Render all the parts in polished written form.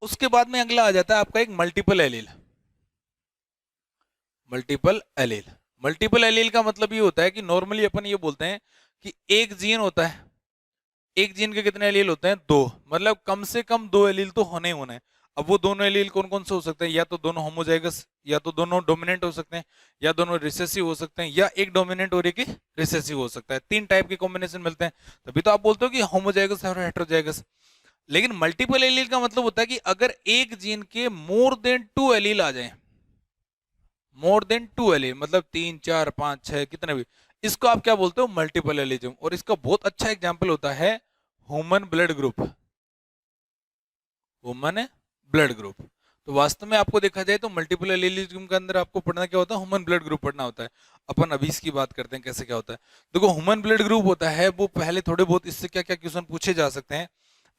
उसके बाद में अगला आ जाता है आपका एक multiple allele. Multiple allele, multiple allele का मतलब ये होता है कि नॉर्मली अपन ये बोलते हैं कि एक जीन होता है, एक जीन के कितने एलील होते हैं? दो, मतलब कम से कम दो एलील तो होने ही होने हैं। अब वो दोनों एलील कौन कौन से हो सकते हैं? या तो दोनों होमोजाइगस, या तो दोनों डोमिनेंट हो सकते हैं, या दोनों रिसेसिव हो सकते हैं, या एक डोमिनेंट और एक रिसेसिव हो सकता है। तीन टाइप के कॉम्बिनेशन मिलते हैं, तभी तो आप बोलते हो कि होमोजाइगस और हेटेरोजाइगस। लेकिन मल्टीपल एलील का मतलब होता है कि अगर एक जीन के मोर देन टू एलील आ जाए, मोर देन टू एलील मतलब तीन चार पांच छह कितने भी, इसको आप क्या बोलते हो? Multiple allelism. और इसका बहुत अच्छा एग्जांपल होता है human blood group, human blood group. तो वास्तव में आपको देखा जाए तो मल्टीपल एलिज्म के अंदर आपको पढ़ना क्या होता है? ह्यूमन ब्लड ग्रुप पढ़ना होता है। अपन अभी इसकी बात करते हैं कैसे क्या होता है। देखो ह्यूमन ब्लड ग्रुप होता है वो पहले थोड़े बहुत इससे क्या क्या क्वेश्चन पूछे जा सकते हैं।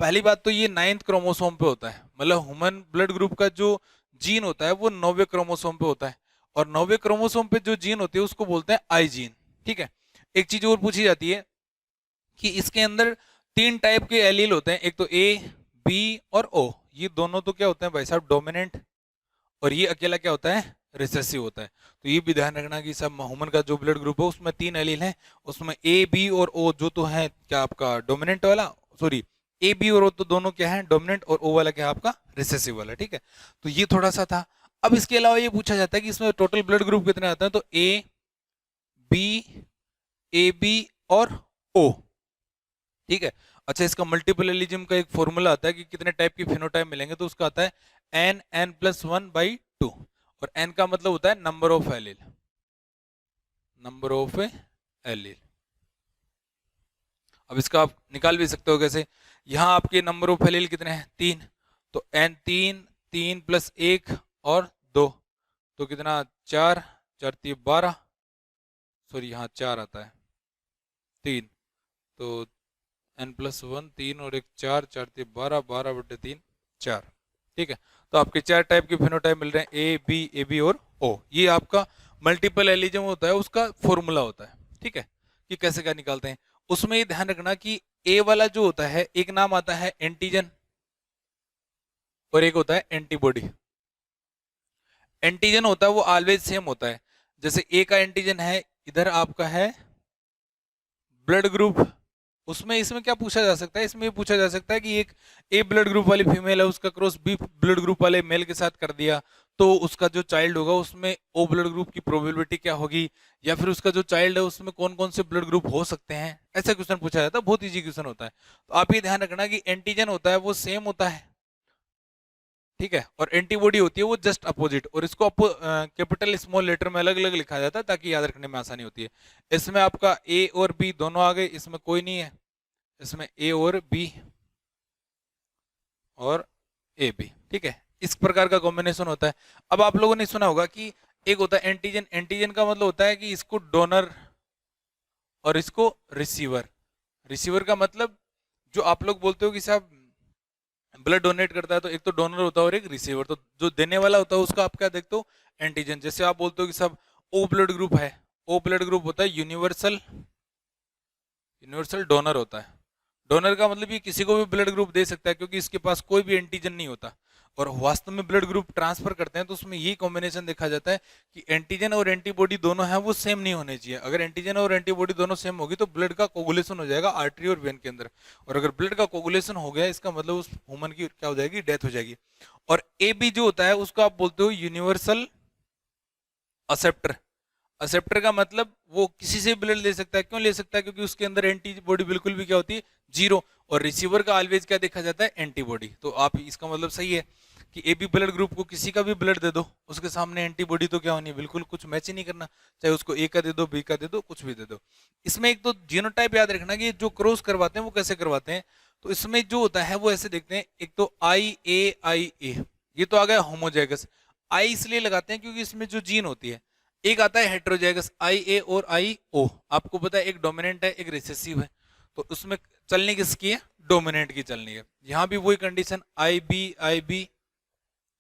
पहली बात तो ये 9th क्रोमोसोम पे होता है, मतलब ह्यूमन ब्लड ग्रुप का जो जीन होता है वो 9वें क्रोमोसोम पे होता है। और 9वें क्रोमोसोम पे जो जीन होती है उसको बोलते हैं आई जीन। ठीक है। एक चीज और पूछी जाती है कि इसके अंदर तीन टाइप के एलील होते हैं, एक तो ए, बी और ओ। ये दोनों तो क्या होते हैं भाई साहब? डोमिनेंट। और ये अकेला क्या होता है? रिसेसिव होता है। तो ये भी ध्यान रखना कि सब ह्यूमन का जो ब्लड ग्रुप है उसमें तीन एलील हैं, उसमें ए बी और ओ जो तो है क्या आपका डोमिनेंट वाला, सॉरी ए बी और ओ तो दोनों क्या है? डोमिनेंट। और ओ वाला क्या है आपका? रिसेसिव वाला। ठीक है। तो ये थोड़ा सा था। अब इसके अलावा ये पूछा जाता है कि इसमें टोटल ब्लड ग्रुप कितने आते हैं? तो ए बी, ए बी और ओ। ठीक है। अच्छा, इसका मल्टीपल एलिज्म का एक फॉर्मूला आता है कि कितने टाइप की फिनोटाइप मिलेंगे, तो उसका आता है n n plus one by two. और एन का मतलब होता है number of allele, number of allele. अब इसका आप निकाल भी सकते हो कैसे? यहां आपके नंबर ऑफ एलील कितने हैं? तीन। तो एन तीन, तीन प्लस एक और दो, तो कितना? चार, चार तीन 12, सॉरी यहाँ चार आता है, तीन। तो एन प्लस वन तीन और एक चार, चार तीन 12, 12/3 4। ठीक है। तो आपके चार टाइप के फिनोटाइप मिल रहे हैं, ए बी और ओ। ये आपका मल्टीपल एलिज्म होता है, उसका फॉर्मूला होता है। ठीक है। कि कैसे क्या निकालते हैं। उसमें ये ध्यान रखना कि ए वाला जो होता है एक नाम आता है एंटीजन और एक होता है एंटीबॉडी। एंटीजन होता है वो ऑलवेज सेम होता है। जैसे ए का एंटीजन है, इधर आपका है ब्लड ग्रुप। उसमें इसमें क्या पूछा जा सकता है? इसमें ये पूछा जा सकता है कि एक ए ब्लड ग्रुप वाली फीमेल है, उसका क्रॉस बी ब्लड ग्रुप वाले मेल के साथ कर दिया, तो उसका जो चाइल्ड होगा उसमें ओ ब्लड ग्रुप की प्रोबेबिलिटी क्या होगी, या फिर उसका जो चाइल्ड है उसमें कौन कौन से ब्लड ग्रुप हो सकते हैं, ऐसा क्वेश्चन पूछा जाता है। बहुत इजी क्वेश्चन होता है। तो आप ये ध्यान रखना कि एंटीजन होता है वो सेम होता है, ठीक है, और एंटीबॉडी होती है वो जस्ट अपोजिट। और इसको कैपिटल स्मॉल लेटर में अलग अलग लिखा जाता है ताकि याद रखने में आसानी होती है। इसमें आपका ए और बी दोनों आ गए, इसमें कोई नहीं है, इसमें ए और बी और ए बी। ठीक है। इस प्रकार का कॉम्बिनेशन होता है। अब आप लोगों ने सुना होगा कि एक होता है एंटीजन। एंटीजन का मतलब होता है कि इसको डोनर और इसको रिसीवर। रिसीवर का मतलब जो आप लोग बोलते हो कि साहब ब्लड डोनेट करता है, तो एक तो डोनर होता है और एक रिसीवर। तो जो देने वाला होता है उसका आप क्या देखते हो? एंटीजन। जैसे आप बोलते हो कि साहब ओ ब्लड ग्रुप है, ओ ब्लड ग्रुप होता है यूनिवर्सल, यूनिवर्सल डोनर होता है। डोनर का मतलब ये किसी को भी ब्लड ग्रुप दे सकता है क्योंकि इसके पास कोई भी एंटीजन नहीं होता। और वास्तव में ब्लड ग्रुप ट्रांसफर करते हैं तो उसमें ये कॉम्बिनेशन देखा जाता है कि एंटीजन और एंटीबॉडी दोनों हैं वो सेम नहीं होने चाहिए। अगर एंटीजन और एंटीबॉडी दोनों सेम होगी तो ब्लड का कोगुलेशन हो जाएगा आर्टरी और वेन के अंदर। और अगर ब्लड का कोगुलेशन हो गया इसका मतलब उस ह्यूमन की क्या हो जाएगी? डेथ हो जाएगी। और ए बी जो होता है उसको आप बोलते हो यूनिवर्सल असेप्टर। असेप्टर का मतलब वो किसी से ब्लड ले सकता है। क्यों ले सकता है? क्योंकि उसके अंदर एंटीबॉडी बिल्कुल भी क्या होती है? जीरो। और रिसीवर का ऑलवेज क्या देखा जाता है? एंटीबॉडी। तो आप इसका मतलब सही है कि ए बी ब्लड ग्रुप को किसी का भी ब्लड दे दो, उसके सामने एंटीबॉडी तो क्या होनी? बिल्कुल कुछ मैच ही नहीं करना। चाहे उसको ए का दे दो, बी का दे दो, कुछ भी दे दो। इसमें एक तो जीनोटाइप याद रखना कि जो क्रॉस करवाते हैं वो कैसे करवाते हैं। तो इसमें जो होता है वो ऐसे देखते हैं, एक तो आई ए, ये तो आ गया होमोजाइगस। आई इसलिए लगाते हैं क्योंकि इसमें जो जीन होती है, एक आता है हेट्रोजाइगस आई ए और आई ओ। आपको पता है एक डोमिनेंट है एक रिसेसिव है, तो उसमें चलनी किसकी है? डोमिनेंट की चलनी है। यहां भी वही condition I B I B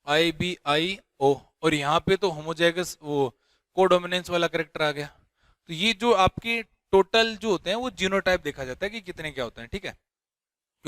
I B I O. और यहाँ पे तो होमोजाइगस वो कोडोमिनेंस वाला करेक्टर आ गया। तो ये जो आपके टोटल जो होते हैं वो जीनोटाइप देखा जाता है कि कितने क्या होते हैं। ठीक है।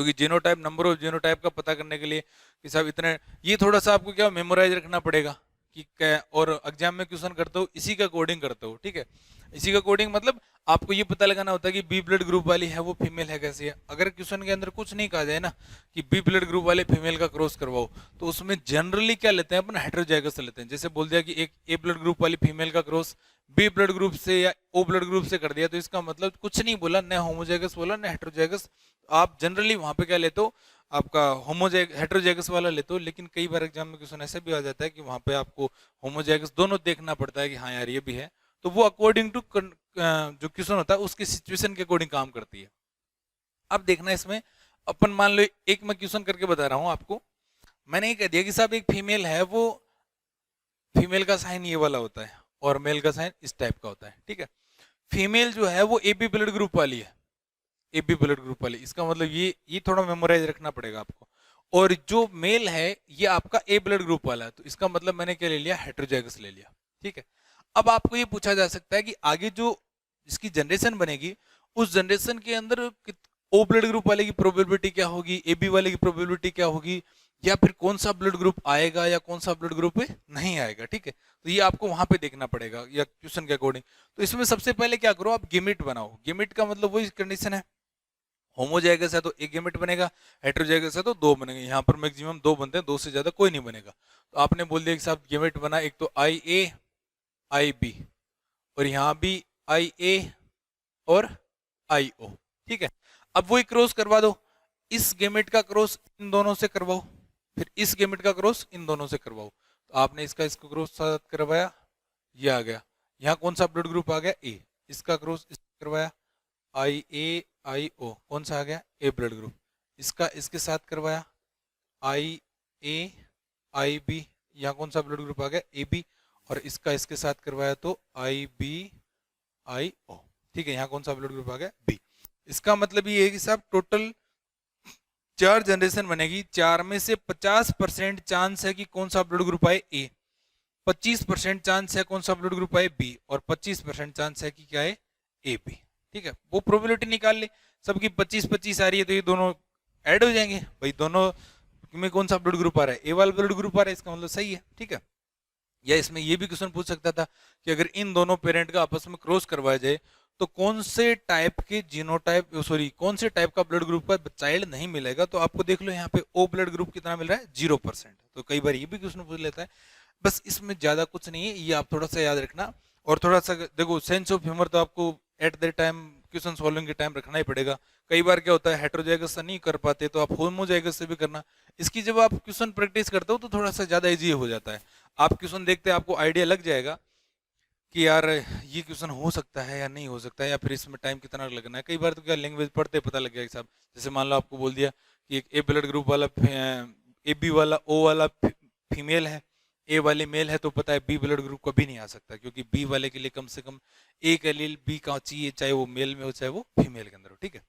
क्योंकि जीनोटाइप, नंबर ऑफ जीनोटाइप का पता करने के लिए कि साहब इतने, ये थोड़ा सा आपको क्या मेमोराइज रखना पड़ेगा कि और एग्जाम में क्वेश्चन करते हो इसी का कोडिंग करते हो, ठीक है। इसी का कोडिंग मतलब आपको ये पता लगाना होता है कि बी ब्लड ग्रुप वाली है वो फीमेल है कैसी है। अगर क्वेश्चन के अंदर कुछ नहीं कहा जाए ना कि बी ब्लड ग्रुप वाले फीमेल का क्रॉस करवाओ, तो उसमें जनरली क्या लेते हैं अपन, हेटेरोजाइगस लेते हैं। जैसे बोल दिया कि एक ए ब्लड ग्रुप वाली फीमेल का क्रॉस बी ब्लड ग्रुप से या ओ ब्लड ग्रुप से कर दिया, तो इसका मतलब कुछ नहीं बोला, न होमोजाइगस बोला न हेटेरोजाइगस। आप जनरली वहां पे क्या लेते हो, आपका हेटेरोजाइगस वाला लेते हो। लेकिन कई बार एग्जाम में क्वेश्चन ऐसा भी आ जाता है कि वहां पे आपको होमोजाइगस दोनों देखना पड़ता है कि हाँ यार ये भी है, तो वो अकॉर्डिंग टू जो क्वेश्चन होता है उसकी सिचुएशन के अकॉर्डिंग काम करती है। अब देखना इसमें अपन मान लो एक मैं क्वेश्चन करके बता रहा हूं आपको, मैंने ये कह दिया कि साहब एक फीमेल है, वो फीमेल का साइन ये वाला होता है और मेल का साइन इस टाइप का होता है, ठीक है। फीमेल जो है वो एबी ब्लड ग्रुप वाली है, एबी ब्लड ग्रुप वाली, इसका मतलब ये थोड़ा मेमोराइज रखना पड़ेगा आपको। और जो मेल है ये आपका ए ब्लड ग्रुप वाला है, तो इसका मतलब मैंने क्या ले लिया, हेटेरोजाइगस ले लिया, ठीक है। अब आपको ये पूछा जा सकता है कि आगे जो इसकी जनरेशन बनेगी उस जनरेशन के अंदर ओ ब्लड ग्रुप वाले की प्रोबेबिलिटी क्या होगी, एबी वाले की प्रोबेबिलिटी क्या होगी, या फिर कौन सा ब्लड ग्रुप आएगा या कौन सा ब्लड ग्रुप नहीं आएगा, ठीक है। तो ये आपको वहां पे देखना पड़ेगा या क्वेश्चन के अकॉर्डिंग। तो इसमें सबसे पहले क्या करो, आप गेमिट बनाओ। गेमिट का मतलब वही कंडीशन है, होमोजाइगस है तो एक गेमेट बनेगा, हेटेरोजाइगस है तो दो बनेंगे। यहाँ पर मैक्सिमम दो बनते हैं, दो से ज्यादा कोई नहीं बनेगा। तो आपने बोल दिया कि साहब गेमेट बना एक तो आई ए आई बी, और यहाँ भी आई ए और आई ओ, ठीक है। अब वही क्रॉस करवा दो, इस गेमेट का क्रॉस इन दोनों से करवाओ, फिर इस गेमेट का क्रॉस इन दोनों से करवाओ। तो आपने इसको क्रॉस साथ करवाया, ये आ गया। यहाँ कौन सा ब्लड ग्रुप आ गया, ए, इसका क्रॉस करवाया आई ए आई ओ, कौन सा आ गया, ए ब्लड ग्रुप। इसका इसके साथ करवाया आई ए आई बी, यहाँ कौन सा ब्लड ग्रुप आ गया, ए बी। और इसका इसके साथ करवाया तो आई बी आई ओ, ठीक है। यहाँ कौन सा ब्लड ग्रुप आ गया, बी। इसका मतलब ये है कि साहब टोटल 4 जनरेशन बनेगी, 4 में से 50% चांस है कि कौन सा ब्लड ग्रुप आए, ए, 25% चांस है कौन सा ब्लड ग्रुप आए, बी, और 25% चांस है कि क्या है, ए बी, ठीक है। वो प्रोबेबिलिटी निकाल ले, सबकी 25-25 आ रही है, तो ये दोनों ऐड हो जाएंगे भाई, दोनों में कौन सा ब्लड ग्रुप आ रहा है, ए वाला ब्लड ग्रुप आ रहा है, इसका मतलब सही है, ठीक है। या इसमें ये भी क्वेश्चन पूछ सकता था कि अगर इन दोनों पेरेंट का आपस में क्रॉस करवाया जाए तो कौन से टाइप के जीनोटाइप, सॉरी कौन से टाइप का ब्लड ग्रुप का चाइल्ड नहीं मिलेगा। तो आपको देख लो यहाँ पे ओ ब्लड ग्रुप कितना मिल रहा है, 0%। तो कई बार ये भी क्वेश्चन पूछ लेता है। बस इसमें ज्यादा कुछ नहीं है, ये आप थोड़ा सा याद रखना। और थोड़ा सा देखो सेंस ऑफ ह्यूमर तो आपको at the time question solving के टाइम रखना ही पड़ेगा। कई बार क्या होता है हेटेरोजाइगस से नहीं कर पाते तो आप होमोजाइगस से भी करना। इसकी जब आप क्वेश्चन प्रैक्टिस करते हो तो थोड़ा सा ज्यादा इजी हो जाता है। आप क्वेश्चन देखते हैं आपको आइडिया लग जाएगा कि यार ये क्वेश्चन हो सकता है या नहीं हो सकता है, या फिर इसमें टाइम कितना लगना है। कई बार तो क्या लैंग्वेज पढ़ते पता लग गया साहब, जैसे मान लो आपको बोल दिया कि एक ए ब्लड ग्रुप वाला ए बी वाला ओ वाला फीमेल है, ए वाले मेल है, तो पता है बी ब्लड ग्रुप कभी नहीं आ सकता, क्योंकि बी वाले के लिए कम से कम एक एलील बी का चाहिए, चाहे वो मेल में हो चाहे वो फीमेल के अंदर हो, ठीक है।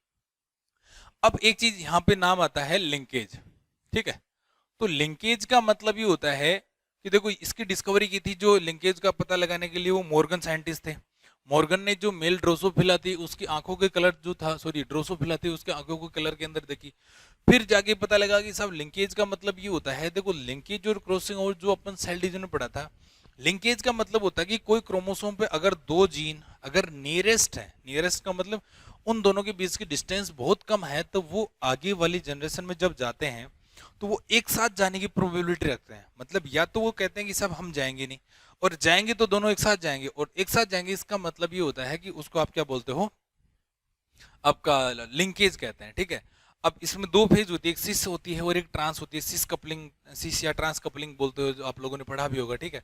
अब एक चीज यहाँ पे नाम आता है लिंकेज, ठीक है। तो लिंकेज का मतलब ये होता है कि देखो इसकी डिस्कवरी की थी, जो लिंकेज का पता लगाने के लिए वो मॉर्गन साइंटिस्ट थे। मॉर्गन ने जो मेल ड्रोसोफिला थी उसकी आंखों के कलर जो था, सॉरी ड्रोसोफिला थी उसके आंखों के कलर के अंदर देखी, फिर जाके पता लगा कि साहब लिंकेज का मतलब ये होता है। देखो लिंकेज और क्रॉसिंग और जो अपन सेल डिवीजन में पढ़ा था, लिंकेज का मतलब होता है कि कोई क्रोमोसोम पे अगर दो जीन अगर नियरेस्ट है, नियरेस्ट का मतलब उन दोनों के बीच की डिस्टेंस बहुत कम है, तो वो आगे वाली जनरेशन में जब जाते हैं तो वो एक साथ जाने की प्रोबेबिलिटी रखते हैं। मतलब या तो वो कहते हैं कि साहब हम जाएंगे नहीं, और जाएंगे तो दोनों एक साथ जाएंगे, और एक साथ जाएंगे इसका मतलब ये होता है कि उसको आप क्या बोलते हो, आपका लिंकेज कहते हैं, ठीक है। अब इसमें दो फेज होती है, एक सिस होती है और एक ट्रांस होती है। सिस कपलिंग, सिस या ट्रांस कपलिंग बोलते हो, जो आप लोगों ने पढ़ा भी होगा, ठीक है।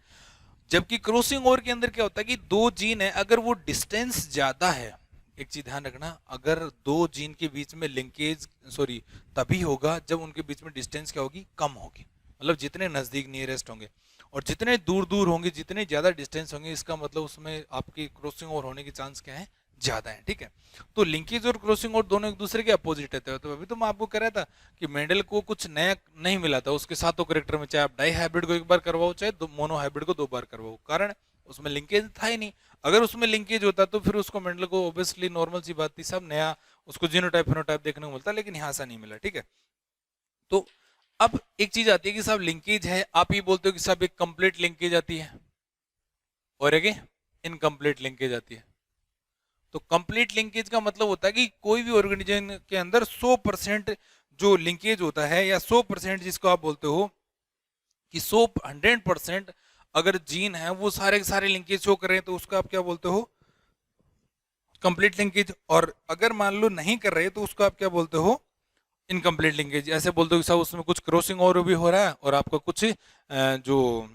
जबकि क्रॉसिंग ओवर के अंदर क्या होता है कि दो जीन है, अगर वो डिस्टेंस ज्यादा है, एक चीज ध्यान रखना, अगर दो जीन के बीच में लिंकेज, सॉरी तभी होगा जब उनके बीच में डिस्टेंस क्या होगी, कम होगी। मतलब जितने नजदीक नियरेस्ट होंगे और जितने दूर दूर होंगे, जितने ज्यादा डिस्टेंस होंगे, इसका मतलब उसमें आपकी क्रॉसिंग ओवर होने के चांस क्या है, ज्यादा है, ठीक है। तो लिंकेज और क्रॉसिंग ओवर दोनों एक दूसरे के अपोजिट रहते हैं। तो अभी तो मैं आपको कह रहा था कि मेंडल को कुछ नया नहीं मिला था, उसके साथ तो करेक्टर में चाहे आप डाई हाइब्रिड को एक बार करवाओ चाहे मोनो हाइब्रिड को 2 बार करवाओ, कारण उसमें लिंकेज था ही नहीं। अगर उसमें लिंकेज होता तो फिर उसको मेंडल को ऑब्वियसली नॉर्मल सी बात थी, सब नया उसको जीनोटाइप फेनोटाइप देखने को मिलता है, लेकिन यहाँ ऐसा नहीं मिला, ठीक है। तो अब एक चीज आती है कि साहब लिंकेज है, आप ये बोलते हो कि साहब एक कंप्लीट लिंकेज आती है और एक इनकम्प्लीट लिंकेज आती है। तो कंप्लीट लिंकेज का मतलब होता है कि कोई भी ऑर्गेनिज्म के अंदर 100% जो लिंकेज होता है, या 100% जिसको आप बोलते हो कि 100% अगर जीन है वो सारे के सारे लिंकेज शो कर रहे हैं, तो उसको आप क्या बोलते हो, कंप्लीट लिंकेज। और अगर मान लो नहीं कर रहे तो उसको आप क्या बोलते हो, इनकम्प्लीट लिंकेज। ऐसे बोलते हो कि साहब उसमें कुछ क्रॉसिंग और भी हो रहा है और आपका कुछ जो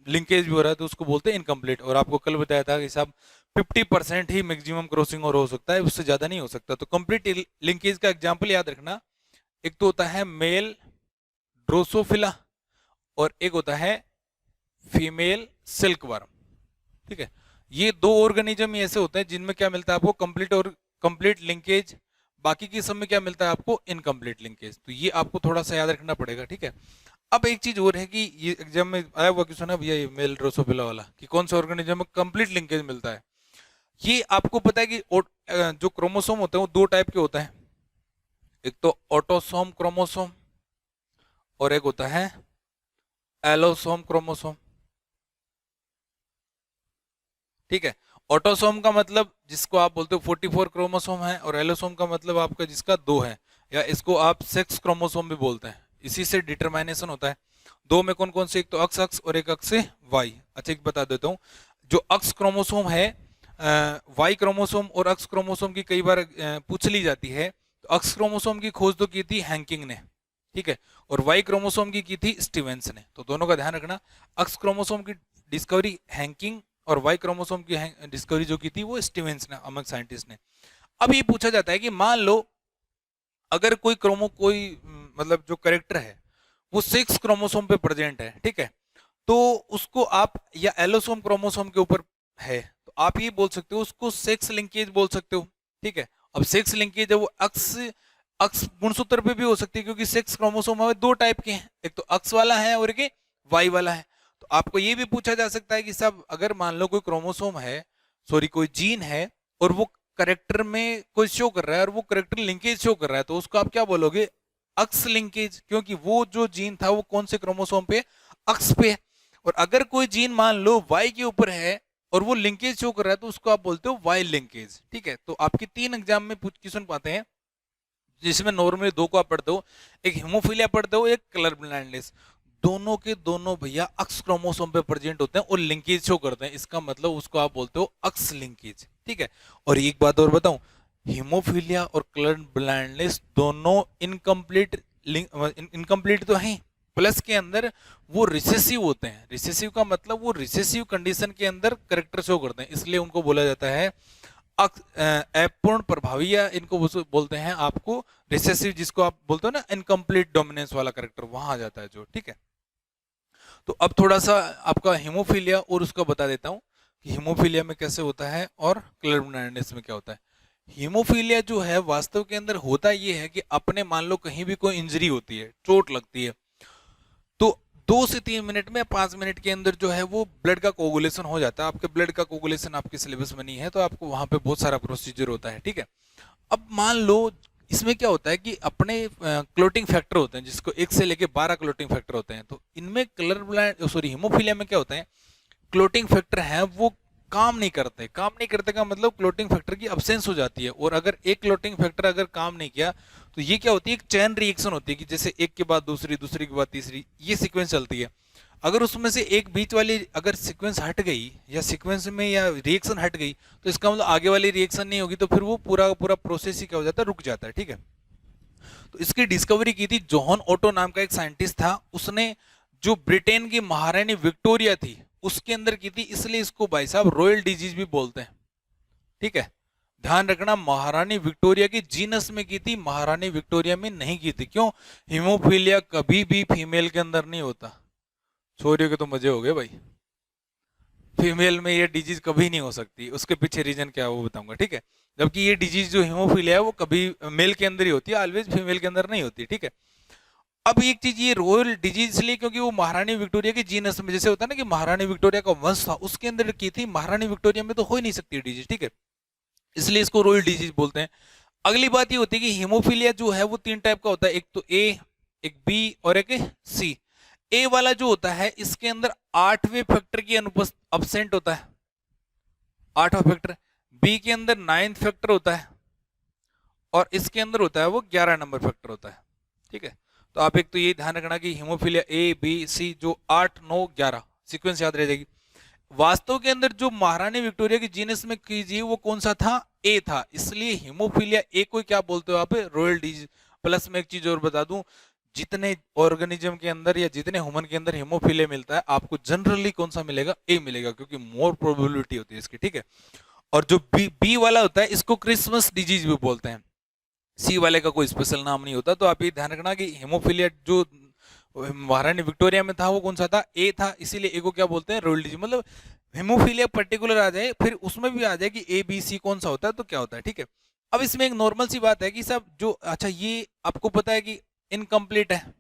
लिंकेज भी हो रहा है, तो उसको बोलते हैं इनकम्प्लीट। और आपको कल बताया था कि साहब 50% ही मैक्सिमम क्रॉसिंग और हो सकता है, उससे ज्यादा नहीं हो सकता। तो कंप्लीट लिंकेज का एग्जांपल याद रखना, एक तो होता है मेल ड्रोसोफिला और एक होता है फीमेल सिल्कवर्म, ठीक है। ये दो ऑर्गेनिज्म ऐसे होते हैं जिनमें क्या मिलता है आपको, कंप्लीट और कंप्लीट लिंकेज, बाकी के सब में क्या मिलता है आपको, इनकम्प्लीट लिंकेज। तो ये आपको थोड़ा सा याद रखना पड़ेगा, ठीक है। अब एक चीज और है कि ये एग्जाम में आया हुआ क्वेश्चन है भैया, ये मेल ड्रोसोफिला वाला, कि कौन से ऑर्गेनिज्म में कंप्लीट लिंकेज मिलता है। ये आपको पता है कि जो क्रोमोसोम होते हैं वो दो टाइप के होते हैं, एक तो ऑटोसोम क्रोमोसोम और एक होता है एलोसोम क्रोमोसोम, ठीक है। ऑटोसोम का मतलब जिसको आप बोलते हो 44 क्रोमोसोम है, और एलोसोम का मतलब आपका जिसका 2 है, या इसको आप सेक्स क्रोमोसोम भी बोलते हैं। इसी से डिटरमाइनेशन होता है। दो में कौन कौन से, एक तो अक्स अक्स और एक अक्स वाई। अच्छा एक बता देता हूँ, जो अक्स क्रोमोसोम है, वाई क्रोमोसोम और अक्स क्रोमोसोम की कई बार पूछ ली जाती है। तो अक्स क्रोमोसोम की खोज तो की थी हैंकिंग ने, ठीक है, और वाई क्रोमोसोम की थी स्टीवेंस ने। तो दोनों का ध्यान रखना, अक्स क्रोमोसोम की डिस्कवरी हैंकिंग और वाई क्रोमोसोम की डिस्कवरी जो की थी वो स्टीवेंस ने, अमंग साइंटिस्ट ने। अब ये पूछा जाता है कि मान लो अगर कोई मतलब जो करेक्टर है वो 6 क्रोमोसोम पे प्रेजेंट है, ठीक है, तो उसको आप, या एलोसोम क्रोमोसोम के ऊपर है, तो आप ये बोल सकते हो उसको सेक्स लिंकेज बोल सकते हो, ठीक है। अब सेक्स लिंकेज है वो अक्स अक्स गुणसूत्र पे भी हो सकती है, क्योंकि सेक्स क्रोमोसोम है दो टाइप के हैं, एक तो अक्स वाला है और एक वाई वाला है। तो आपको ये भी पूछा जा सकता है कि साहब अगर मान लो कोई क्रोमोसोम है, सॉरी कोई जीन है, और वो करेक्टर में कोई शो कर रहा है और वो करेक्टर लिंकेज शो कर रहा है, तो उसको आप क्या बोलोगे, अक्स लिंकेज, क्योंकि वो जो जीन था वो कौन से क्रोमोसोम पे, अक्स पे है। और अगर कोई जीन मान लो वाई के ऊपर है और वो लिंकेज शो कर रहा है, तो उसको आप बोलते हो वाई लिंकेज, ठीक है। तो आपके 3 एग्जाम में क्वेश्चन पाते हैं, जिसमें नॉर्मली 2 को आप पढ़ते हो, एक हिमोफीलिया पढ़ते हो, एक कलर ब्लाइंडनेस। दोनों के दोनों भैया अक्स क्रोमोसोम पे प्रेजेंट होते हैं और लिंकेज शो करते हैं, इसका मतलब उसको आप बोलते हो अक्स लिंकेज, ठीक है। और एक बात और बताऊं, हिमोफीलिया और कलर ब्लाइंडनेस दोनों इनकम्प्लीट तो है, प्लस के अंदर वो रिसेसिव होते हैं। रिसेसिव का मतलब वो रिसेसिव कंडीशन के अंदर करेक्टर शो करते हैं, इसलिए उनको बोला जाता है अपूर्ण प्रभावी, या इनको बोलते हैं आपको रिसेसिव, जिसको आप बोलते हो ना इनकम्प्लीट डोमिनेंस वाला करेक्टर, वहां आ जाता है जो, ठीक है। तो अब थोड़ा सा आपका हिमोफीलिया और उसका बता देता हूं कि हिमोफीलिया में कैसे होता है और कलर ब्लाइंडनेस में क्या होता है। हीमोफीलिया जो है वास्तव के अंदर होता ये है कि अपने मान लो कहीं भी कोई इंजरी होती है, चोट लगती है, तो 2 से 3 मिनट में 5 मिनट के अंदर जो है वो ब्लड का कोगुलेशन हो जाता है। आपके ब्लड का कोगुलेशन आपके सिलेबस में नहीं है, तो आपको वहां पे बहुत सारा प्रोसीजर होता है, ठीक है। अब मान लो इसमें क्या होता है कि अपने क्लोटिंग फैक्टर होते हैं, जिसको 1 से लेके 12 क्लोटिंग फैक्टर होते हैं। तो इनमें कलर ब्लाइंड सॉरी हिमोफीलिया में क्या होता है, क्लोटिंग फैक्टर है वो काम नहीं करते का मतलब क्लोटिंग फैक्टर की अब्सेंस हो जाती है। और अगर एक क्लोटिंग फैक्टर अगर काम नहीं किया, तो ये क्या होती है, एक चेन रिएक्शन होती है, कि जैसे एक के बाद दूसरी, दूसरी के बाद तीसरी, ये सीक्वेंस चलती है। अगर उसमें से एक बीच वाली अगर सीक्वेंस हट गई, या सीक्वेंस में या रिएक्शन हट गई, तो इसका मतलब आगे वाली रिएक्शन नहीं होगी, तो फिर वो पूरा पूरा प्रोसेस ही क्या हो जाता है, रुक जाता है, ठीक है। तो इसकी डिस्कवरी की थी जॉन ओटो नाम का एक साइंटिस्ट था, उसने जो ब्रिटेन की महारानी विक्टोरिया थी उसके अंदर की थी, इसलिए इसको भाई साहब रॉयल डिजीज भी बोलते हैं, ठीक है। ध्यान रखना, महारानी विक्टोरिया की जीनस में की थी, महारानी विक्टोरिया में नहीं की थी। क्यों, हिमोफीलिया कभी भी फीमेल के अंदर नहीं होता। छोरियों के तो मजे हो गए भाई, फीमेल में ये डिजीज कभी नहीं हो सकती, उसके पीछे रीजन क्या है वो बताऊंगा, ठीक है। जबकि ये डिजीज जो हिमोफीलिया है वो कभी मेल के अंदर ही होती है, ऑलवेज फीमेल के अंदर नहीं होती, ठीक है। अब एक चीज, ये रॉयल डिजीज इसलिए क्योंकि वो महारानी विक्टोरिया की जीनस में, जैसे होता है ना कि महारानी विक्टोरिया का वंश था उसके अंदर की थी, महारानी विक्टोरिया में तो हो ही नहीं सकती डिजीज, ठीक है, इसलिए इसको रॉयल डिजीज बोलते हैं। अगली बात ये होती है कि हीमोफीलिया जो है वो 3 टाइप का होता है, एक तो ए, एक बी और एक सी। ए वाला जो होता है इसके अंदर 8वें फैक्टर की अनुपस्थित अब्सेंट होता है, 8वां फैक्टर। बी के अंदर 9th फैक्टर होता है और इसके अंदर होता है वो 11 नंबर फैक्टर होता है। ठीक है, तो आप एक तो ये ध्यान रखना कि हीमोफीलिया ए बी सी जो 8 9 11 सीक्वेंस याद रह जाएगी। वास्तव के अंदर जो महारानी विक्टोरिया की जीनस में कीजिए वो कौन सा था, ए था, इसलिए हीमोफीलिया ए को क्या बोलते हो आप, रॉयल डिजीज। प्लस में एक चीज और बता दूं, जितने ऑर्गेनिज्म के अंदर या जितने ह्यूमन के अंदर हीमोफीलिया मिलता है आपको जनरली कौन सा मिलेगा, ए मिलेगा, क्योंकि मोर प्रोबेबिलिटी होती है इसकी। ठीक है, और जो बी वाला होता है इसको क्रिसमस डिजीज भी बोलते हैं, सी वाले का कोई स्पेशल नाम नहीं होता। तो आप ये ध्यान रखना कि हीमोफीलिया जो महारानी विक्टोरिया में था वो कौन सा था, ए था, इसीलिए ए को क्या बोलते हैं, रॉयल डिजीज। मतलब हीमोफीलिया पर्टिकुलर आ जाए फिर उसमें भी आ जाए कि ए बी सी कौन सा होता है तो क्या होता है। ठीक है, अब इसमें एक नॉर्मल सी बात है कि सब जो, अच्छा ये आपको पता है कि इनकम्प्लीट है,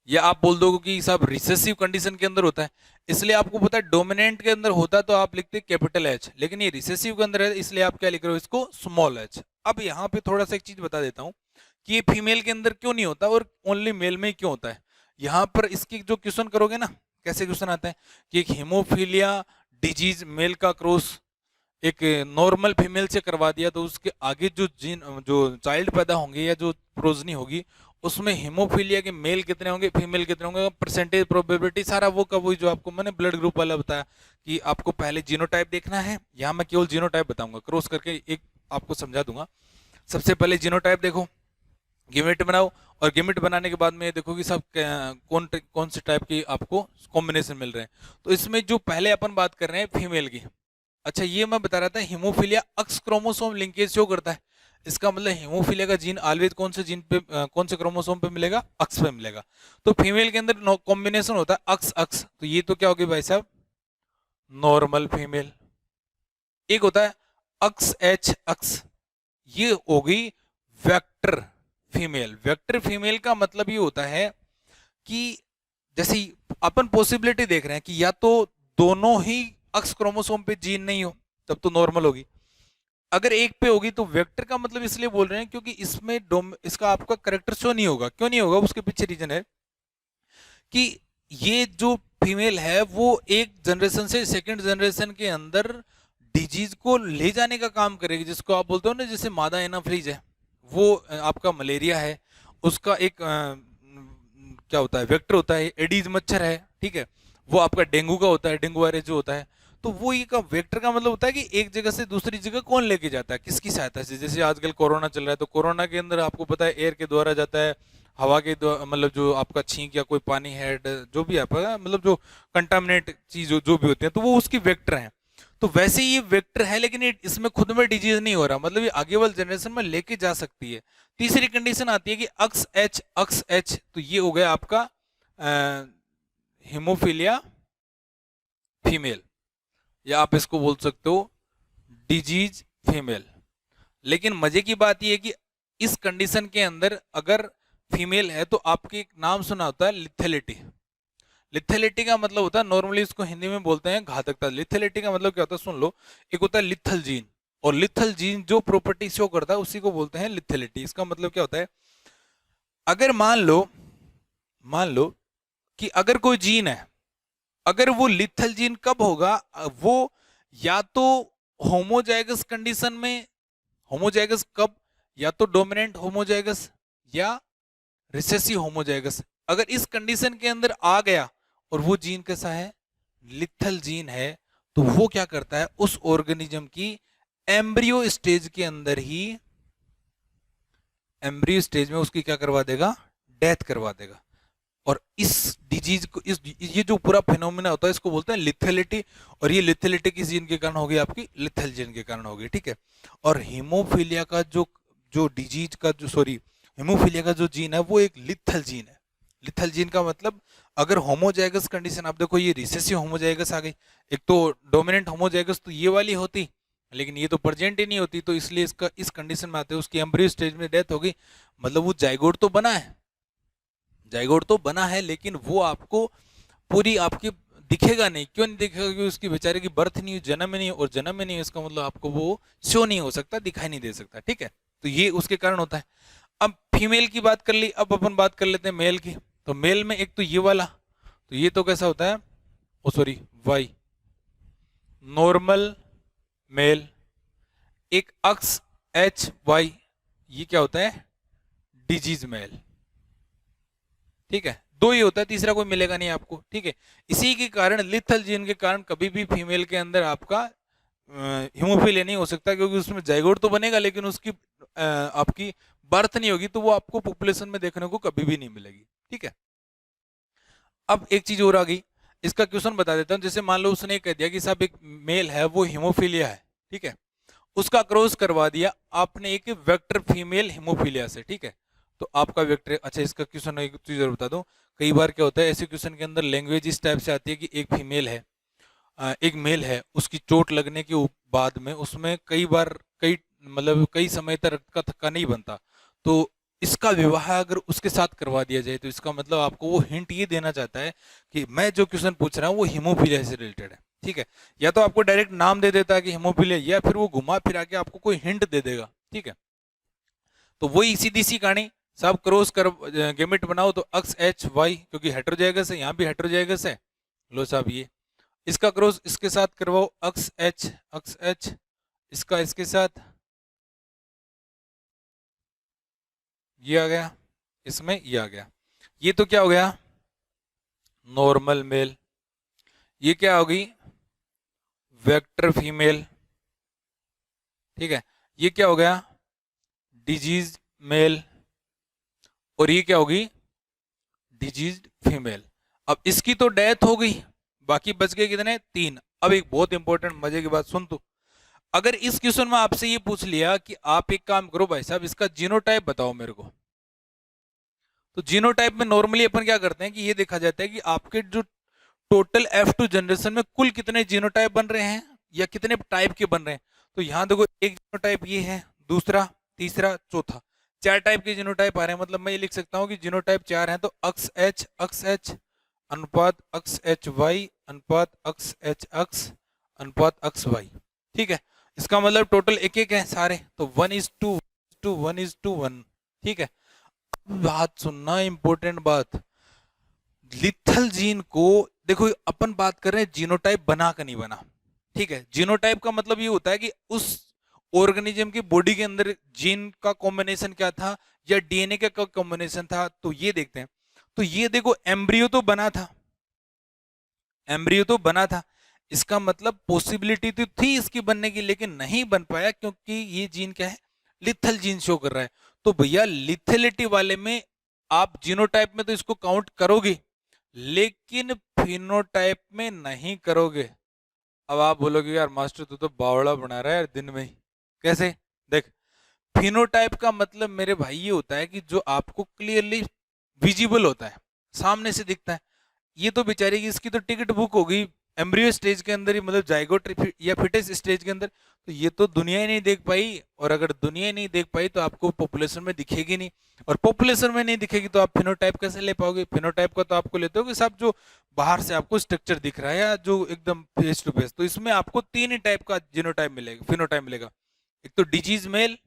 या आप बोल दोगे कि सब रिसेसिव कंडीशन के अंदर होता है, इसलिए आपको पता है डोमिनेंट के अंदर होता तो आप लिखते कैपिटल एच, लेकिन ये रिसेसिव के अंदर है इसलिए आप क्या लिख रहे हो, इसको स्मॉल एच। अब यहाँ पे थोड़ा सा एक चीज बता देता हूँ कि ये फीमेल के अंदर क्यों नहीं होता और ओनली मेल में ही क्यों होता है। यहाँ पर इसकी जो क्वेश्चन करोगे ना, कैसे क्वेश्चन आता है कि एक हीमोफीलिया डिजीज मेल का क्रॉस एक नॉर्मल फीमेल से करवा दिया तो उसके आगे जो जीन जो चाइल्ड पैदा होंगे या जो प्रोजनी होगी उसमें हीमोफीलिया के मेल कितने होंगे फीमेल कितने होंगे, परसेंटेज प्रोबेबिलिटी सारा वो का वही जो आपको मैंने ब्लड ग्रुप वाला बताया कि आपको पहले जीनोटाइप देखना है। यहाँ मैं केवल जीनोटाइप बताऊंगा, क्रॉस करके एक आपको समझा दूंगा। सबसे पहले जीनोटाइप देखो, गिमेट बनाओ, और गिमेट बनाने के बाद में देखो कि सब कौन से टाइप की आपको कॉम्बिनेशन मिल रहे हैं। तो इसमें जो पहले अपन बात कर रहे हैं फीमेल की, अच्छा ये मैं बता रहा था हीमोफीलिया अक्स क्रोमोसोम लिंकेज शो करता है, इसका मतलब हीमोफीलिया का जीन ऑलवेज कौन से जीन पे कौन से क्रोमोसोम पे मिलेगा, अक्स पे मिलेगा। तो फीमेल के अंदर कॉम्बिनेशन होता है अक्स अक्स, तो ये तो क्या होगी भाई साहब, नॉर्मल फीमेल। एक होता है अक्स एच अक्स, ये होगी वेक्टर फीमेल। वेक्टर फीमेल का मतलब ये होता है कि जैसे अपन पॉसिबिलिटी देख रहे हैं कि या तो दोनों ही अक्स क्रोमोसोम पे जीन नहीं हो तब तो नॉर्मल होगी, अगर एक पे होगी तो वेक्टर का मतलब इसलिए बोल रहे हैं क्योंकि इसमें इसका आपका करेक्टर शो नहीं होगा। क्यों नहीं होगा, उसके पीछे रीजन है कि ये जो फीमेल है वो एक जनरेशन से सेकंड जनरेशन के अंदर डिजीज को ले जाने का काम करेगी, जिसको आप बोलते हो ना जैसे मादा एनाफ्रीज है वो आपका मलेरिया है, उसका एक क्या होता है वेक्टर होता है, एडीज मच्छर है, ठीक है, वो आपका डेंगू का होता है, डेंगू वायरस जो होता है। तो वो ये का वेक्टर का मतलब होता है कि एक जगह से दूसरी जगह कौन लेके जाता है, किसकी सहायता से। जैसे आजकल कोरोना चल रहा है तो कोरोना के अंदर आपको पता है एयर के द्वारा जाता है, हवा के द्वारा, मतलब जो आपका छींक या कोई पानी है जो भी आपका मतलब जो कंटामिनेट चीज जो भी होती है तो वो उसकी वेक्टर है। तो वैसे ये वेक्टर है लेकिन इसमें खुद में डिजीज नहीं हो रहा, मतलब ये आगे वाले जनरेशन में लेके जा सकती है। तीसरी कंडीशन आती है कि अक्स एच, तो ये हो गया आपका हीमोफीलिया फीमेल, या आप इसको बोल सकते हो डिजीज फीमेल। लेकिन मजे की बात यह है कि इस कंडीशन के अंदर अगर फीमेल है तो आपके एक नाम सुना होता है लिथेलिटी। लिथेलिटी का मतलब होता है, नॉर्मली इसको हिंदी में बोलते हैं घातकता। लिथेलिटी का मतलब क्या होता है सुन लो, एक होता है लिथल जीन, और लिथल जीन जो प्रॉपर्टी शो करता है उसी को बोलते हैं लिथेलिटी। इसका मतलब क्या होता है, अगर मान लो कि अगर कोई जीन है, अगर वो लिथल जीन कब होगा, वो या तो होमोजाइगस कंडीशन में, होमोजाइगस कब, या तो डोमिनेंट होमोजाइगस या रिसेसिव होमोजाइगस। अगर इस कंडीशन के अंदर आ गया और वो जीन कैसा है, लिथल जीन है, तो वो क्या करता है उस ऑर्गेनिज्म की एम्ब्रियो स्टेज के अंदर ही, एम्ब्रियो स्टेज में उसकी क्या करवा देगा, डेथ करवा देगा। और इस डिजीज को, ये जो पूरा फिनोमिना होता है इसको बोलते हैं लिथेलिटी, और ये लिथेलिटी किस जीन के कारण होगी, आपकी लिथल जीन के कारण होगी, ठीक है। और हीमोफीलिया का जो डिजीज का जो हीमोफीलिया का जो जीन है वो एक लिथल जीन है। लिथल जीन का मतलब अगर होमोजाइगस कंडीशन, आप देखो ये रिसेसिव होमोजाइगस आ गई, एक तो डोमिनेंट होमोजाइगस तो ये वाली होती, लेकिन ये तो प्रेजेंट ही नहीं होती, तो इसलिए इसका इस कंडीशन में आते हैं उसकी एम्ब्रियो स्टेज में डेथ होगी। मतलब वो जाइगोट तो बना है, जाइगोट तो बना है, लेकिन वो आपको पूरी आपकी दिखेगा नहीं। क्यों नहीं दिखेगा? क्योंकि उसकी बेचारे की बर्थ नहीं हुई, जन्म ही नहीं, और जन्म ही नहीं, इसका मतलब आपको वो शो नहीं हो सकता, दिखाई नहीं दे सकता। ठीक है, तो ये उसके कारण होता है। अब फीमेल की बात कर ली, अब अपन बात कर लेते हैं मेल की। तो मेल में एक तो ये वाला, तो ये तो कैसा होता है, ओ सॉरी वाई, नॉर्मल मेल। एक अक्स एच वाई, ये क्या होता है, डिजीज मेल। ठीक है, दो ही होता है, तीसरा कोई मिलेगा नहीं आपको। ठीक है, इसी के कारण लिथल जीन के कारण कभी भी फीमेल के अंदर आपका हीमोफीलिया नहीं हो सकता, क्योंकि उसमें जाइगोट तो बनेगा लेकिन उसकी आपकी बर्थ नहीं होगी, तो वो आपको पॉपुलेशन में देखने को कभी भी नहीं मिलेगी। ठीक है, अब एक चीज और आ गई, इसका क्वेश्चन बता देता हूं। जैसे मान लो उसने कह दिया कि साहब एक मेल है वो हीमोफीलिया है, ठीक है, उसका क्रॉस करवा दिया आपने एक वेक्टर फीमेल हीमोफीलिया से। ठीक है, तो आपका वेक्टर, अच्छा इसका क्वेश्चन एक चीज और बता दूं, कई बार क्या होता है ऐसे क्वेश्चन के अंदर लैंग्वेज इस टाइप से आती है कि एक फीमेल है एक मेल है, उसकी चोट लगने के बाद में उसमें कई बार कई मतलब कई समय तक रक्त का थक्का नहीं बनता, तो इसका विवाह अगर उसके साथ करवा दिया जाए तो इसका मतलब आपको वो हिंट ये देना चाहता है कि मैं जो क्वेश्चन पूछ रहा हूँ वो हीमोफीलिया से रिलेटेड है। ठीक है, या तो आपको डायरेक्ट नाम दे देता है कि हीमोफीलिया, या फिर वो घुमा फिरा के आपको कोई हिंट दे देगा। ठीक है, तो वही सीधी सी कहानी, सब क्रॉस कर गेमेट बनाओ तो अक्स एच वाई, क्योंकि हेट्रोजाइगस है, यहाँ भी हेट्रोजाइगस है, लो साहब ये इसका क्रॉस इसके साथ करवाओ अक्स एच, इसका इसके साथ ये आ गया, इसमें ये आ गया, ये तो क्या हो गया, नॉर्मल मेल। ये क्या होगी, वेक्टर फीमेल। ठीक है, ये क्या हो गया, डिजीज मेल, और ये क्या होगी, डिजीज फीमेल। अब इसकी तो डेथ हो गई, बाकी बच गए कितने, 3। अब एक बहुत इंपॉर्टेंट मजे की बात सुन तू, अगर इस क्वेश्चन में आपसे ये पूछ लिया कि आप एक काम करो भाई साहब इसका जीनोटाइप बताओ मेरे को, तो जीनोटाइप में नॉर्मली अपन क्या करते हैं कि ये देखा जाता है कि आपके जो टोटल F2 जनरेशन में कुल कितने जीनोटाइप बन रहे हैं या कितने टाइप के बन रहे हैं। तो यहां देखो एक जीनोटाइप ये है, दूसरा, तीसरा, चौथा, 4 टाइप के जीनोटाइप आ रहे हैं। मतलब मैं ये लिख सकता हूं कि जीनोटाइप 4 हैं, तो अक्स एच अनुपात अक्स एच वाई अनुपात अक्स एक्स अनुपात अक्स वाई। ठीक है, इसका मतलब टोटल एक एक है सारे, तो 1:1:1:1। ठीक है, बात सुनना, इंपॉर्टेंट बात, लिथल जीन को देखो अपन बात कर रहे हैं जीनोटाइप बना का नहीं बना। ठीक है, जीनोटाइप का मतलब ये होता है कि उस ऑर्गेनिज्म की बॉडी के अंदर जीन का कॉम्बिनेशन क्या था या डीएनए का कॉम्बिनेशन था, तो ये देखते हैं। तो ये देखो एम्ब्रियो तो बना था, एम्ब्रियो तो बना था, इसका मतलब पॉसिबिलिटी तो थी इसकी बनने की, लेकिन नहीं बन पाया क्योंकि ये जीन क्या है, लिथल जीन शो कर रहा है। तो भैया लिथेलिटी वाले में आप जीनोटाइप में तो इसको काउंट करोगे लेकिन फिनोटाइप में नहीं करोगे। अब आप बोलोगे यार मास्टर तू तो बावड़ा बना रहा है यार दिन में ही, कैसे, देख फिनोटाइप का मतलब मेरे भाई ये होता है कि जो आपको क्लियरली विजिबल होता है, सामने से दिखता है। ये तो बेचारी की इसकी तो टिकट बुक हो गई एम्ब्रियो स्टेज के अंदर ही, मतलब जाइगोट या फिटस स्टेज के अंदर, तो ये तो दुनिया ही नहीं देख पाई, और अगर दुनिया ही नहीं देख पाई तो आपको पॉपुलेशन में दिखेगी नहीं, और पॉपुलेशन में नहीं दिखेगी तो आप फिनोटाइप कैसे ले पाओगे। फिनोटाइप का तो आपको लेते हो कि साहब जो बाहर से आपको स्ट्रक्चर दिख रहा है या जो एकदम फेस टू फेस, तो इसमें आपको 3 ही टाइप का जीनोटाइप मिलेगा, फिनोटाइप मिलेगा। एक तो डिजीज मेल,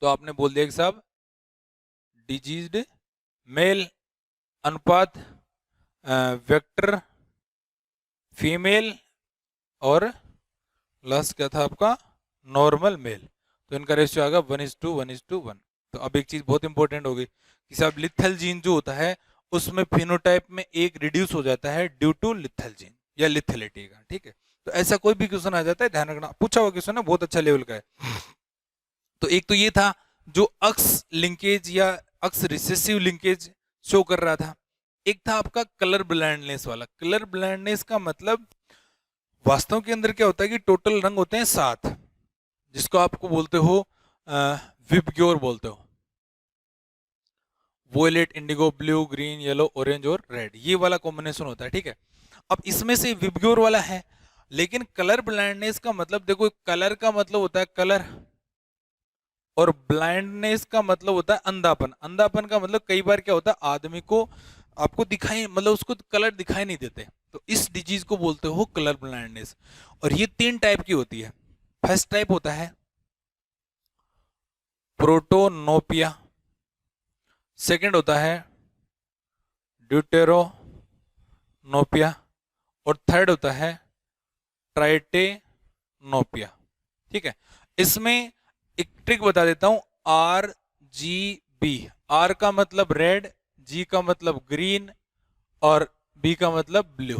तो आपने बोल दिया कि साहब डिजीज्ड मेल अनुपात वेक्टर फीमेल, और लास्ट क्या था आपका, नॉर्मल मेल। तो इनका रेशियो आ गया 1:1:1। तो अब एक चीज बहुत इंपॉर्टेंट होगी कि साहब लिथल जीन जो होता है उसमें फिनोटाइप में एक रिड्यूस हो जाता है ड्यू टू लिथल जीन या लिथेलिटी का। ठीक है, तो ऐसा कोई भी क्वेश्चन आ जाता है, ध्यान रखना, पूछा हुआ क्वेश्चन है, बहुत अच्छा लेवल का है। तो एक तो ये था जो अक्स लिंकेज या अक्स रिसेसिव लिंकेज शो कर रहा था। एक था आपका कलर ब्लाइंडनेस वाला। कलर ब्लाइंडनेस का मतलब वास्तव के अंदर क्या होता है कि टोटल रंग होते हैं 7, जिसको आपको बोलते हो विबग्योर बोलते हो, violet, indigo, blue, green, yellow, orange और रेड, ये वाला कॉम्बिनेशन होता है। ठीक है, अब इसमें से विबग्योर वाला है, लेकिन कलर ब्लाइंडनेस का मतलब देखो, कलर का मतलब होता है कलर, और ब्लाइंडनेस का मतलब होता है अंधापन। अंधापन का मतलब कई बार क्या होता है आदमी को आपको दिखाई मतलब उसको कलर दिखाई नहीं देते, तो इस डिजीज को बोलते हो कलर ब्लाइंडनेस। और ये 3 टाइप की होती है। फर्स्ट टाइप होता है प्रोटोनोपिया, सेकंड होता है ड्यूटेरोनोपिया, और थर्ड होता है ट्राइटेनोपिया। ठीक है, इसमें एक ट्रिक बता देता हूं, RGB, R का मतलब रेड, G का मतलब ग्रीन, और B का मतलब ब्लू।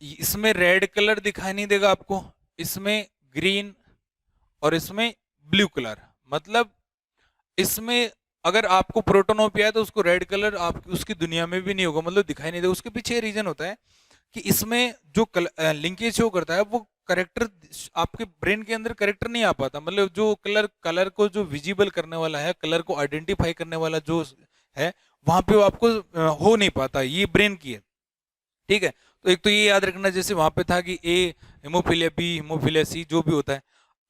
इसमें रेड कलर दिखाई नहीं देगा आपको, इसमें ग्रीन, और इसमें ब्लू कलर। मतलब इसमें अगर आपको प्रोटोनोपिया है तो उसको रेड कलर आप उसकी दुनिया में भी नहीं होगा, मतलब दिखाई नहीं देगा। उसके पीछे रीजन होता है कि इसमें जो लिंकेज शो करता है वो करेक्टर आपके ब्रेन के अंदर करेक्टर नहीं आ पाता, मतलब जो कलर को जो विजिबल करने वाला है, कलर को आइडेंटिफाई करने वाला जो है, वहां पे वो आपको हो नहीं पाता, ये ब्रेन की है। ठीक है, तो एक तो ये याद रखना, जैसे वहां पे था कि ए हेमोफीलिया, बी हेमोफीलिया, सी जो भी होता है।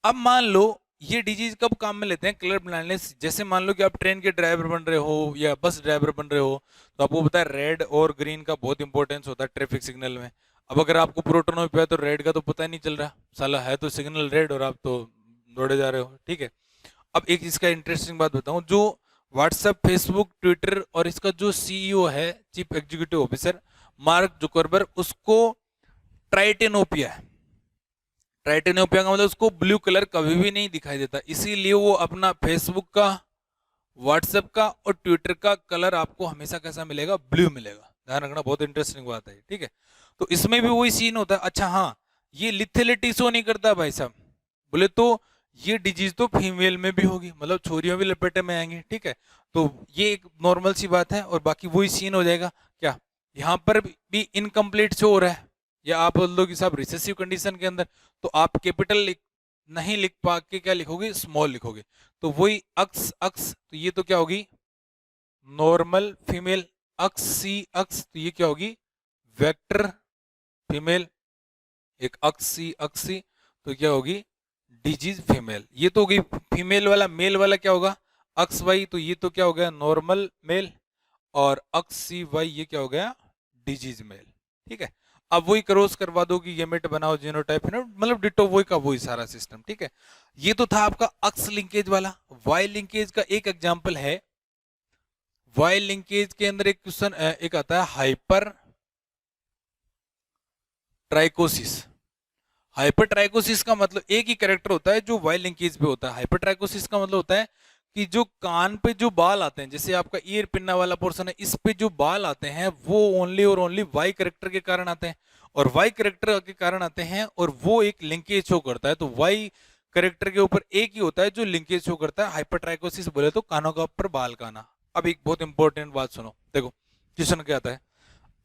अब मान लो ये डिजीज कब काम में लेते हैं, कलर ब्लाइंडनेस। जैसे मान लो कि आप ट्रेन के ड्राइवर बन रहे हो या बस ड्राइवर बन रहे हो, तो आपको पता है रेड और ग्रीन का बहुत इंपॉर्टेंस होता है ट्रैफिक सिग्नल में। अब अगर आपको प्रोटोनोपिया है तो रेड का तो पता ही नहीं चल रहा, साला है तो सिग्नल रेड और आप तो दौड़े जा रहे हो। ठीक है, अब एक इसका इंटरेस्टिंग बात बताऊं, जो व्हाट्सएप, फेसबुक, ट्विटर और इसका जो सीईओ है, chief executive officer mark Zuckerberg, उसको ट्राइटेनोपिया है। ट्राइटेनोपिया का मतलब उसको ब्लू कलर कभी भी नहीं दिखाई देता, इसीलिए वो अपना फेसबुक का, व्हाट्सएप का और ट्विटर का कलर आपको हमेशा कैसा मिलेगा, ब्लू मिलेगा। ध्यान रखना, बहुत इंटरेस्टिंग बात है। ठीक है, तो इसमें भी वही सीन होता है। अच्छा हाँ, ये लिथेलिटी शो नहीं करता भाई साहब, बोले तो ये डिजीज तो फीमेल में भी होगी, मतलब छोरियों भी लपेटे में आएंगी। ठीक है, तो ये एक नॉर्मल सी बात है, और बाकी वही सीन हो जाएगा। क्या यहाँ पर भी इनकम्प्लीट शो हो रहा है, या आप बोल दो कि साहब रिसेसिव कंडीशन के अंदर, तो आप कैपिटल नहीं लिख पा के क्या लिखोगे, स्मॉल लिखोगे। तो वही अक्स अक्स, तो ये तो क्या होगी, नॉर्मल फीमेल। अक्स सी अक्स, तो ये क्या होगी, वेक्टर फीमेल। एक अक्स सी, तो क्या होगी, डिजीज फीमेल। ये तो होगी फीमेल वाला। मेल वाला क्या होगा, अक्स वाई, तो ये तो क्या हो गया, नॉर्मल मेल। और अक्स सी वाई, ये क्या हो गया, डिजीज मेल। ठीक है, अब वही क्रॉस करवा दो कि गेमेट बनाओ, जीनोटाइप, मतलब डिटो वही का वही सारा सिस्टम। ठीक है, ये तो था आपका अक्स लिंकेज वाला। वाई लिंकेज का एक एग्जांपल है, वाई लिंकेज के अंदर एक क्वेश्चन एक आता है, हाइपर ट्राइकोसिस। हाइपर ट्राइकोसिस का मतलब एक ही कैरेक्टर होता है जो वाई लिंकेज पे होता है। हाइपर ट्राइकोसिस का मतलब होता है कि जो कान पे जो बाल आते हैं, जैसे आपका ईयर पिन्ना वाला पोर्शन है, इस पे जो बाल आते हैं वो ओनली और ओनली वाई कैरेक्टर के कारण आते हैं, और वाई कैरेक्टर के कारण आते हैं, और वो एक लिंकेज शो करता है। तो वाई कैरेक्टर के ऊपर एक ही होता है जो लिंकेज शो करता है। हाइपर ट्राइकोसिस बोले तो कानों का ऊपर बाल का आना। अब एक बहुत इंपॉर्टेंट बात सुनो, देखो क्वेश्चन क्या आता है,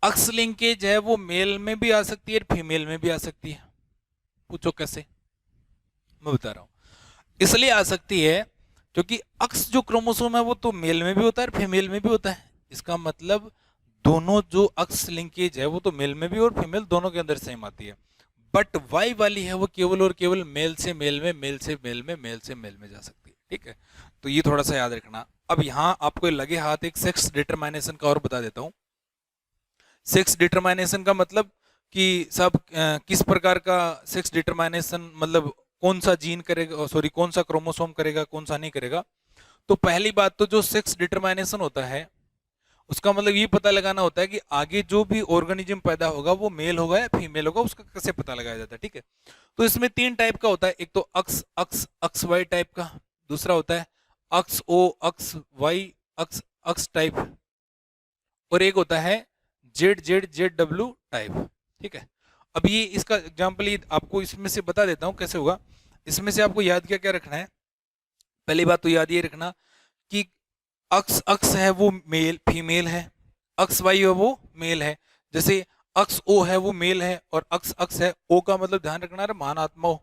अक्स लिंकेज है वो मेल में भी आ सकती है, फीमेल में भी आ सकती है। पूछो कैसे, मैं बता रहा हूं। इसलिए आ सकती है क्योंकि अक्स जो क्रोमोसोम है वो तो मेल में भी होता है और फीमेल में भी होता है। इसका मतलब दोनों जो अक्स लिंकेज है वो तो मेल में भी और फीमेल दोनों के अंदर सेम आती है। बट वाई वाली है वो केवल और केवल मेल से मेल में, मेल से मेल में, मेल से मेल में जा सकती है। ठीक है, तो ये थोड़ा सा याद रखना। अब यहां आपको लगे हाथ एक सेक्स डिटरमाइनेशन का और बता देता हूं। सेक्स डिटरमाइनेशन का मतलब कि सब किस प्रकार का सेक्स डिटरमाइनेशन, मतलब कौन सा जीन करेगा, सॉरी कौन सा क्रोमोसोम करेगा, कौन सा नहीं करेगा। तो पहली बात तो जो सेक्स डिटरमाइनेशन होता है उसका मतलब ये पता लगाना होता है कि आगे जो भी ऑर्गेनिज्म पैदा होगा वो मेल होगा या फीमेल होगा, उसका कैसे पता लगाया जाता है। ठीक है, तो इसमें 3 टाइप का होता है, एक तो अक्स अक्स अक्स वाई टाइप का, दूसरा होता है अक्स ओ अक्स वाई अक्स अक्स टाइप, और एक होता है Z Z Z W type. ठीक है, अब ये इसका एग्जाम्पल ये आपको इसमें से बता देता हूं कैसे होगा। इसमें से आपको याद क्या क्या रखना है, पहली बात तो याद ये रखना कि अक्स अक्स है वो मेल फीमेल है, अक्स वाई है वो मेल है। जैसे अक्स ओ है वो मेल है और अक्स अक्स है, ओ का मतलब ध्यान रखना है महान आत्मा हो।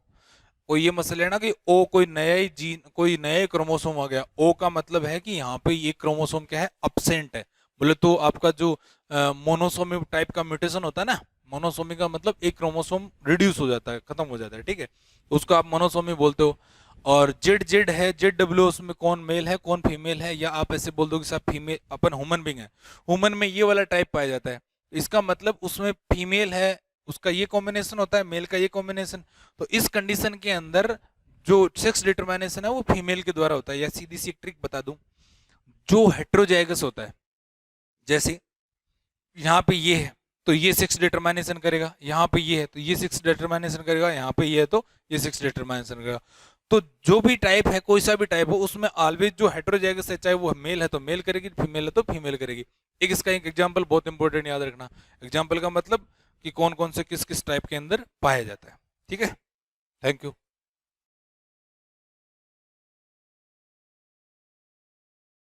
कोई ये मसला है ना कि ओ कोई नया ही जीन, कोई नया क्रोमोसोम आ गया, ओ का मतलब है कि यहाँ पे ये क्रोमोसोम क्या है, अपसेंट है। बोले तो आपका जो मोनोसोमी टाइप का म्यूटेशन होता है ना, मोनोसोमी का मतलब एक क्रोमोसोम रिड्यूस हो जाता है, खत्म हो जाता है। ठीक है, तो उसको आप मोनोसोमी बोलते हो। और जेड जेड है, जेड डब्ल्यू, उसमें कौन मेल है कौन फीमेल है, या आप ऐसे बोल दो कि साहब फीमेल अपन ह्यूमन बींग है, ह्यूमन में ये वाला टाइप पाया जाता है, इसका मतलब उसमें फीमेल है, उसका ये कॉम्बिनेशन होता है, मेल का ये कॉम्बिनेशन। तो इस कंडीशन के अंदर जो सेक्स डिटरमिनेशन है वो फीमेल के द्वारा होता है। या सीधी सी एक ट्रिक बता दूं, जो हेट्रोजाइगस होता है, जैसे यहाँ पे ये है तो ये सेक्स डिटरमिनेशन करेगा, यहाँ पे ये है तो ये सेक्स डिटरमिनेशन करेगा, यहाँ पे ये है तो ये सेक्स डिटरमिनेशन करेगा। तो जो भी टाइप है, कोई सा भी टाइप हो, उसमें ऑलवेज जो हेट्रोजाइगस है, चाहे वो मेल है तो मेल करेगी, फीमेल है तो फीमेल करेगी। एक इसका एक एग्जाम्पल बहुत इंपॉर्टेंट याद रखना, एग्जाम्पल का मतलब कि कौन कौन से किस किस टाइप के अंदर पाया जाता है। ठीक है, थैंक यू।